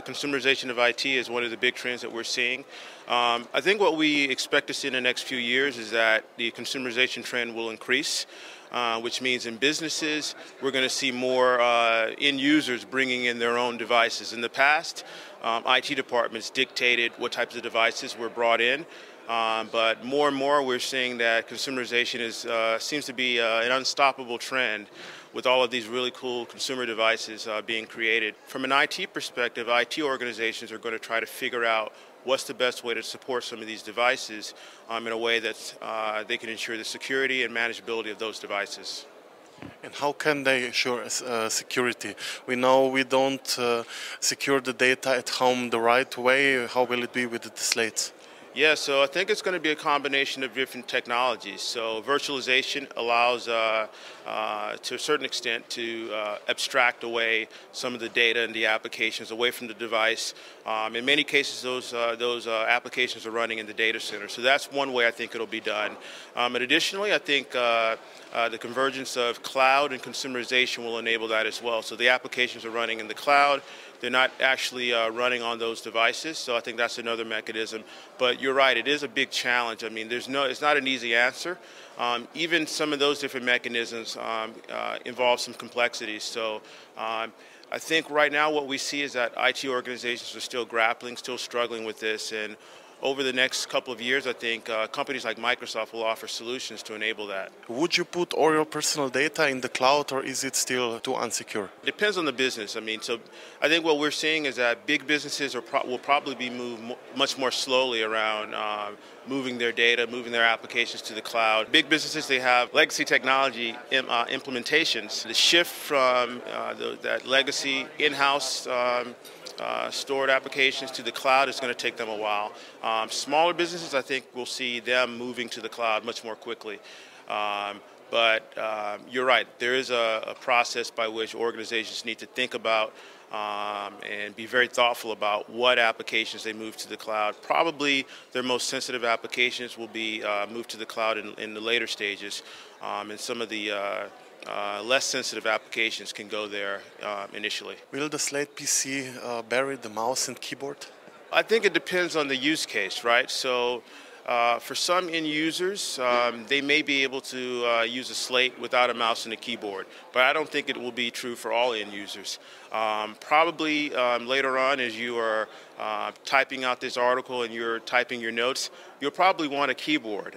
Consumerization of IT is one of the big trends that we're seeing. I think what we expect to see in the next few years is that the consumerization trend will increase, which means in businesses we're going to see more end users bringing in their own devices. In the past, IT departments dictated what types of devices were brought in. But more and more we're seeing that consumerization seems to be an unstoppable trend with all of these really cool consumer devices being created. From an IT perspective, IT organizations are going to try to figure out what's the best way to support some of these devices in a way that they can ensure the security and manageability of those devices. And how can they ensure security? We know we don't secure the data at home the right way. How will it be with the slates? Yeah, so I think it's going to be a combination of different technologies. So virtualization allows, to a certain extent, to abstract away some of the data and the applications away from the device. In many cases, those applications are running in the data center. So that's one way I think it'll be done. And additionally, I think the convergence of cloud and consumerization will enable that as well. So the applications are running in the cloud. They're not actually running on those devices, so I think that's another mechanism. But you're right, it is a big challenge. I mean, it's not an easy answer. Even some of those different mechanisms involve some complexities. So I think right now what we see is that IT organizations are still grappling, still struggling with this. And over the next couple of years, I think companies like Microsoft will offer solutions to enable that. Would you put all your personal data in the cloud, or is it still too unsecure? It depends on the business. I mean, so I think what we're seeing is that big businesses will probably be moved much more slowly around moving their data, moving their applications to the cloud. Big businesses, they have legacy technology implementations. The shift from that legacy in-house stored applications to the cloud is going to take them a while. Smaller businesses, I think we'll see them moving to the cloud much more quickly. But you're right, there is a process by which organizations need to think about and be very thoughtful about what applications they move to the cloud. Probably their most sensitive applications will be moved to the cloud in the later stages, and some of the less sensitive applications can go there initially. Will the Slate PC bury the mouse and keyboard? I think it depends on the use case, right? So for some end users, they may be able to use a Slate without a mouse and a keyboard, but I don't think it will be true for all end users. Probably later on, as you are typing out this article and you're typing your notes, you'll probably want a keyboard.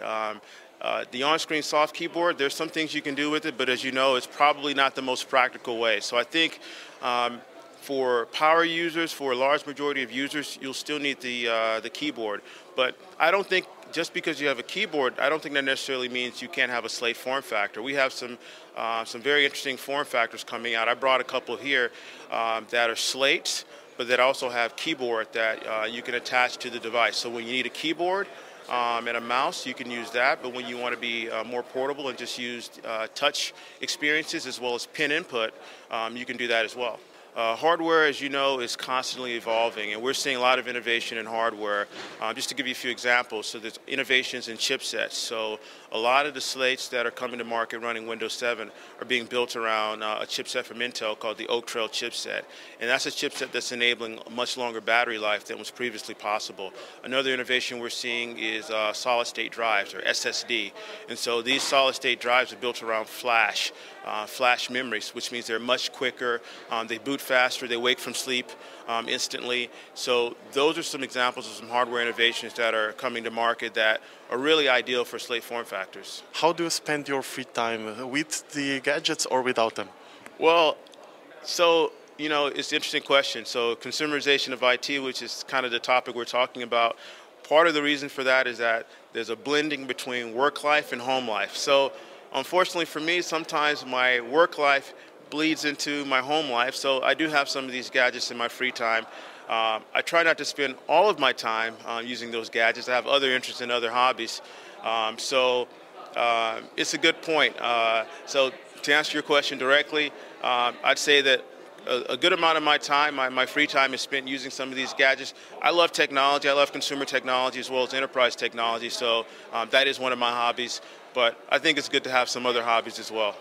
The on-screen soft keyboard, there's some things you can do with it, but as you know, it's probably not the most practical way. So I think for power users, for a large majority of users, you'll still need the keyboard. But I don't think just because you have a keyboard, I don't think that necessarily means you can't have a Slate form factor. We have some very interesting form factors coming out. I brought a couple here that are Slates, but that also have keyboard that you can attach to the device. So when you need a keyboard and a mouse, you can use that, but when you want to be more portable and just use touch experiences as well as pen input, you can do that as well. Hardware, as you know, is constantly evolving, and we're seeing a lot of innovation in hardware. Just to give you a few examples, so there's innovations in chipsets. So a lot of the slates that are coming to market running Windows 7 are being built around a chipset from Intel called the Oak Trail chipset. And that's a chipset that's enabling a much longer battery life than was previously possible. Another innovation we're seeing is solid-state drives, or SSD. And so these solid-state drives are built around flash memories, which means they're much quicker, they boot faster, they wake from sleep instantly. So those are some examples of some hardware innovations that are coming to market that are really ideal for Slate form factors. How do you spend your free time, with the gadgets or without them? Well, so, you know, it's an interesting question. So consumerization of IT, which is kind of the topic we're talking about, part of the reason for that is that there's a blending between work life and home life. So unfortunately for me, sometimes my work life bleeds into my home life, so I do have some of these gadgets in my free time. I try not to spend all of my time using those gadgets. I have other interests and other hobbies. So it's a good point. So to answer your question directly, I'd say that a good amount of my time, my free time, is spent using some of these gadgets. I love technology. I love consumer technology as well as enterprise technology, so that is one of my hobbies. But I think it's good to have some other hobbies as well.